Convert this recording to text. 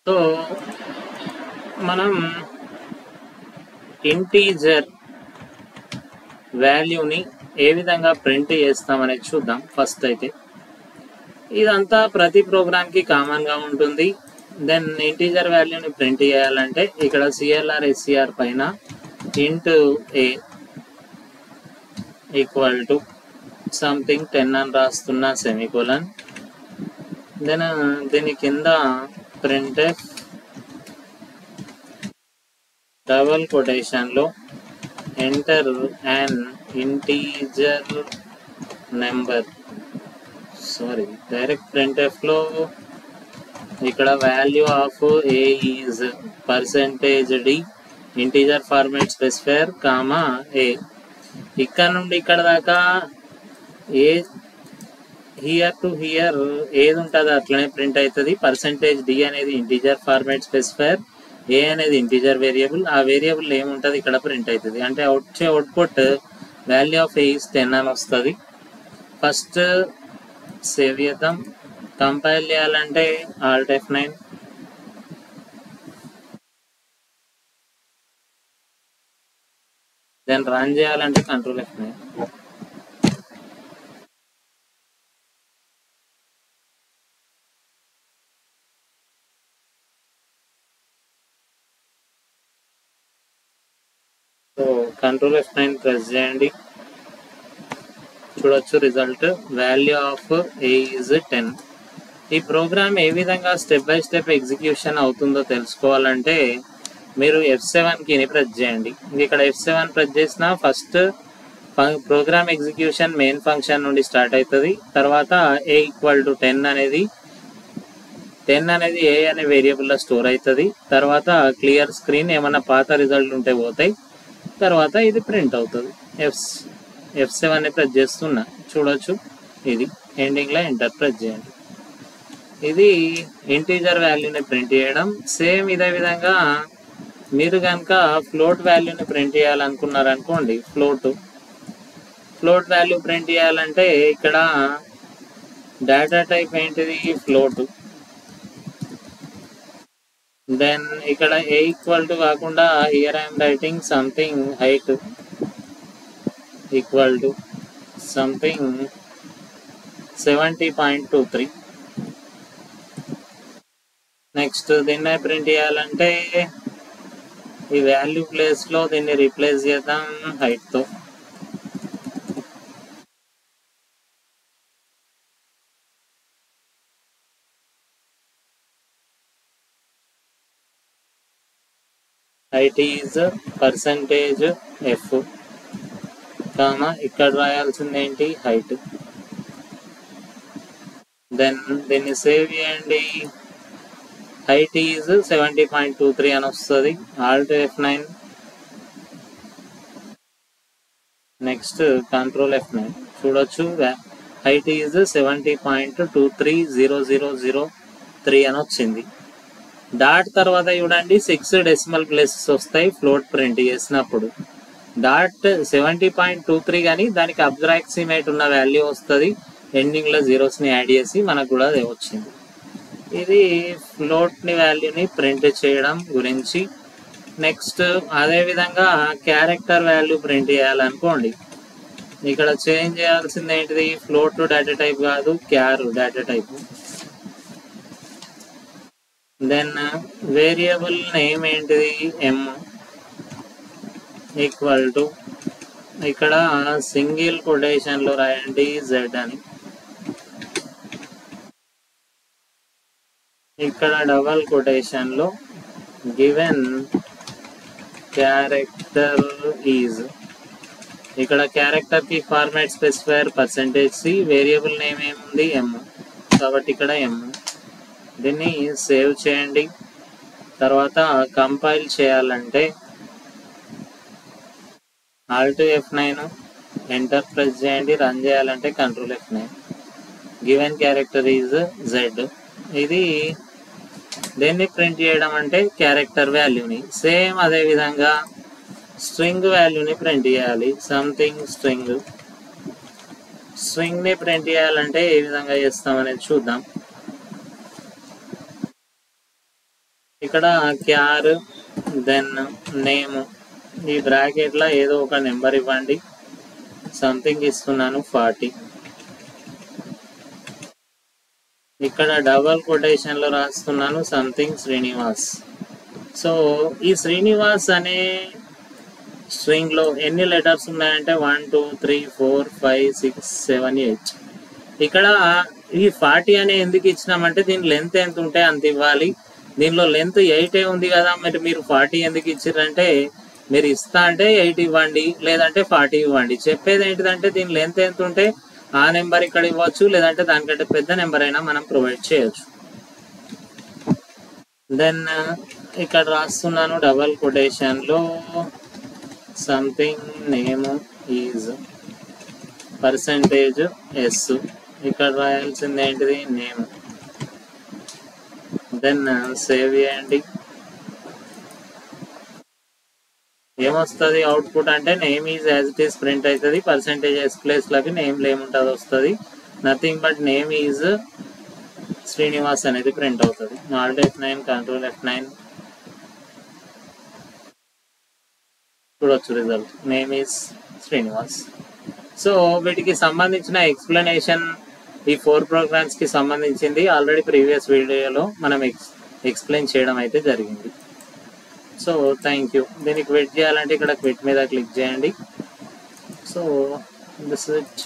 So మనం integer వాల్యూని ఏ విధంగా ప్రింట్ చేస్తామనేది చూద్దాం. ఫస్ట్ అయితే ఇదంతా ప్రతి ప్రోగ్రామ్కి కామన్గా ఉంటుంది. దెన్ ఇంటీజర్ వాల్యూని ప్రింట్ చేయాలంటే ఇక్కడ సిఎల్ఆర్ ఎస్సిఆర్ పైన ఇంట్ ఏ ఈక్వల్ టు సంథింగ్ 10 అని రాస్తున్నా సెమీకోలన్. దెన్ దీని కింద ప్రింట్ఎఫ్ డబల్ కొటేషన్లో enter and integer number. Sorry, direct ప్రింట్ఎఫ్లో ఇక్కడ value of a is %d integer format specifier comma a. ఇక్కడ నుండి ఇక్కడ దాకా ఏ హియర్ టు హియర్ ఏది ఉంటుందో అట్లనే ప్రింట్ అవుతుంది. %d అనేది ఇంటీజర్ ఫార్మాట్ స్పెసిఫైర్, ఏ అనేది ఇంటీజర్ వేరియబుల్. ఆ వేరియబుల్ ఏముంటుంది ఇక్కడ ప్రింట్ అవుతుంది. అంటే వచ్చే output value of a is 10 అని వస్తుంది. ఫస్ట్ సేవ్ చేద్దాం. కంపైల్ చేయాలంటే Alt F9. దెన్ రన్ చేయాలంటే Ctrl F9. So Ctrl F9 press చేయండి. చూడొచ్చు result value of a is 10. ఈ ప్రోగ్రామ్ ఏ విధంగా స్టెప్ బై స్టెప్ ఎగ్జిక్యూషన్ అవుతుందో తెలుసుకోవాలంటే మీరు F7 కీని ప్రెస్ చేయండి. ఇక్కడ F7 ప్రెస్ చేసిన first program execution main function నుండి స్టార్ట్ అవుతుంది. తర్వాత ఏ ఈక్వల్ టు 10 అనేది ఏ అనే వేరియబుల్లో స్టోర్ అవుతుంది. తర్వాత క్లియర్ స్క్రీన్, ఏమన్నా పాత రిజల్ట్ ఉంటే పోతాయి. తర్వాత ఇది ప్రింట్ అవుతుంది. F7 ప్రెస్ చేస్తున్నా, చూడొచ్చు. ఇది ఎండింగ్లో ఎంటర్ ప్రెస్ చేయండి. ఇది ఇంటీజర్ వాల్యూని ప్రింట్ చేయడం. సేమ్ ఇదే విధంగా మీరు కనుక ఫ్లోట్ వాల్యూని ప్రింట్ చేయాలనుకున్నారనుకోండి, ఫ్లోట్ వాల్యూ ప్రింట్ చేయాలంటే ఇక్కడ డేటా టైప్ ఏంటిది, ఫ్లోట్. దెన్ ఇక్కడ ఏ ఈక్వల్ టు కాకుండా here I'm writing something height equal to something 70.23. Next దీన్ని ప్రింట్ చేయాలంటే ఈ వాల్యూ ప్లేస్లో దీన్ని రీప్లేస్ చేద్దాం హైట్తో. హైట్ ఈజ్ %f కామా ఇక్కడ రాయాల్సింది ఏంటి, హైట్. దెన్ దీన్ని సేవ్ చేయండి. హైట్ ఈజ్ 70.23 అని వస్తుంది. Alt F9. Next Ctrl F9. చూడొచ్చు హైట్ ఈజ్ 70.2300003 అని వచ్చింది. డాట్ తర్వాత చూడండి 6 డెసిమల్ ప్లేసెస్ వస్తాయి ఫ్లోట్ ప్రింట్ చేసినప్పుడు. డాట్ 70.23 కానీ దానికి అప్రాక్సిమేట్ ఉన్న వాల్యూ వస్తుంది. ఎండింగ్లో జీరోస్ని యాడ్ చేసి మనకు కూడా అదే వచ్చింది. ఇది ఫ్లోట్ని వాల్యూని ప్రింట్ చేయడం గురించి. నెక్స్ట్ అదేవిధంగా క్యారెక్టర్ వాల్యూ ప్రింట్ చేయాలనుకోండి, ఇక్కడ చేంజ్ చేయాల్సింది ఏంటిది, ఫ్లోట్ డేటా టైప్ కాదు, char data type. Then variable name ఏంటిది, m ఈక్వల్ టు ఇక్కడ సింగిల్ కొటేషన్లో రాయండి z అని. ఇక్కడ డబల్ కొటేషన్లో గివెన్ క్యారెక్టర్ ఈజ్, ఇక్కడ క్యారెక్టర్కి format specifier %c, variable name ఏముంది m, కాబట్టి ఇక్కడ m. దీన్ని సేవ్ చేయండి. తర్వాత కంపైల్ చేయాలంటే Alt F9, ఎంటర్ ప్రెస్ చేయండి. రన్ చేయాలంటే Ctrl F9. Given character is z. ఇది దీన్ని ప్రింట్ చేయడం అంటే క్యారెక్టర్ వాల్యూని. సేమ్ అదే విధంగా స్ట్రింగ్ వాల్యూని ప్రింట్ చేయాలి. సంథింగ్ స్ట్రింగ్ని ప్రింట్ చేయాలంటే ఏ విధంగా చేస్తామనేది చూద్దాం. ఇక్కడ క్యార్ దెన్ నేమ్ ఈ బ్రాకెట్లో ఏదో ఒక నెంబర్ ఇవ్వండి. సంథింగ్ ఇస్తున్నాను 40. ఇక్కడ డబల్ కొటేషన్లో రాస్తున్నాను సంథింగ్ శ్రీనివాస్. సో ఈ శ్రీనివాస్ అనే స్ట్రింగ్లో ఎన్ని లెటర్స్ ఉన్నాయంటే 1 2 3 4 5 6 7 8. ఇక్కడ ఈ 40 అనే ఎందుకు ఇచ్చినామంటే దీని లెంత్ ఎంత ఉంటే అంత ఇవ్వాలి. దీనిలో లెంత్ 8 ఉంది కదా, మరి మీరు 40 ఎందుకు ఇచ్చారంటే మీరు ఇస్తా అంటే 8 ఇవ్వండి, లేదంటే 40 ఇవ్వండి. చెప్పేది ఏంటిదంటే దీని లెంత్ ఎంత ఉంటే ఆ నెంబర్ ఇక్కడ ఇవ్వచ్చు, లేదంటే దానికంటే పెద్ద నెంబర్ అయినా మనం ప్రొవైడ్ చేయొచ్చు. దెన్ ఇక్కడ రాస్తున్నాను డబల్ కొటేషన్లో సంథింగ్ నేమ్ ఈజ్ %s. ఇక్కడ రాయాల్సింది ఏంటిది నేమ్. దెన్ సేవ్ చేయండి. ఏమొస్తుంది అవుట్పుట్ అంటే name is as it is print అవుతుంది. %s ప్లేస్లోకి నేమ్లో ఏముంటుంది వస్తుంది, nothing but name is Srinivas అనేది ప్రింట్ అవుతుంది. Alt F9 Ctrl F9 చూడొచ్చు result name is Srinivas. So వీటికి సంబంధించిన ఎక్స్ప్లెనేషన్ ఈ 4 ప్రోగ్రామ్స్కి సంబంధించింది ఆల్రెడీ ప్రీవియస్ వీడియోలో మనం ఎక్స్ప్లెయిన్ చేయడం అయితే జరిగింది. So thank you. దీనికి క్విట్ చేయాలంటే ఇక్కడ క్విట్ మీద క్లిక్ చేయండి. So this it.